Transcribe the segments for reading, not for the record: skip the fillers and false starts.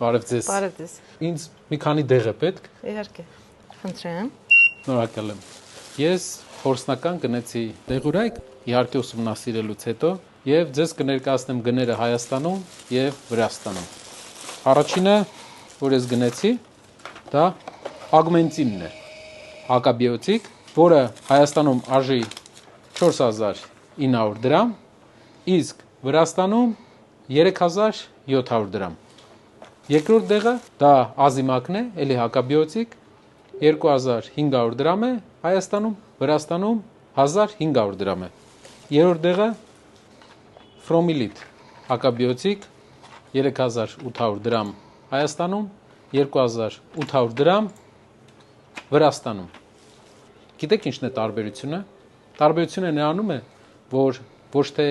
Բարև ձեզ։ Բարև ձեզ։ Ինձ մի քանի դեղ է պետք։ Իհարկե։ Խնդրեմ։ Շնորհակալ եմ։ Ես փորձնական գնեցի դեղուրայք, իհարկե ուսումնասիրելուց հետո, եւ ձեզ կներկայացնեմ գները Հայաստանում եւ Վրաստանում։ Առաջինը, որ ես գնեցի, դա ագմենտինն է, հակաբիոտիկ, որը Հայաստանում արժի 4900 դրամ, իսկ Վրաստանում 3700 դրամ։ Երկրորդ դեղը դա ազիմակն է, էլի հակաբիոտիկ, 2500 դրամ է Հայաստանում, Վրաստանում 1500 դրամ է։ Երրորդ դեղը ֆրոմիլիտ, հակաբիոտիկ, 3800 դրամ Հայաստանում, 2800 դրամ Վրաստանում։ Գիտեք ինչն է տարբերությունը։ Տարբերությունը նրանում է, որ ոչ թե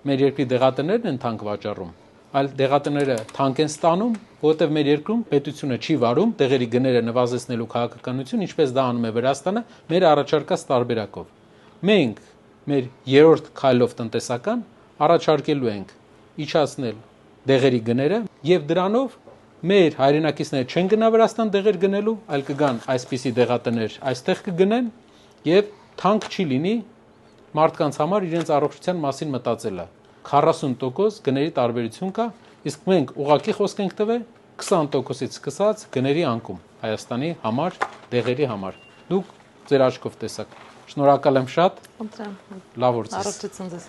մեր երկրի դեղատներն են թանկ վաճառում, այլ դեղատները թանկ են ստանում, որովհետև մեր երկրում պետությունը չի վարում դեղերի գները նվազեցնելու քաղաքականություն, ինչպես դա անում է Վրաստանը, մեր առաջարկած տարբերակով։ Մենք մեր երրորդ քայլով տնտեսական առաջարկելու ենք իջացնել դեղերի գները եւ դրանով մեր հայրենակիցները չեն գնա Վրաստան դեղեր գնելու, այլ կգան այսպիսի դեղատներ այստեղ կգնեն եւ թանկ չի լինի մարդկանց համար իրենց առողջության մասին մտածելը։ 40% գների տարբերություն կա, իսկ մենք ուղղակի խոսք ենք տվել 20%-ից սկսած գների անկում Հայաստանի համար, դեղերի համար։ Դուք ձեր աչքով տեսաք։ Շնորհակալ եմ շատ։ Խնդրեմ։ Լավ օր ձեզ։ Առողջություն ձեզ։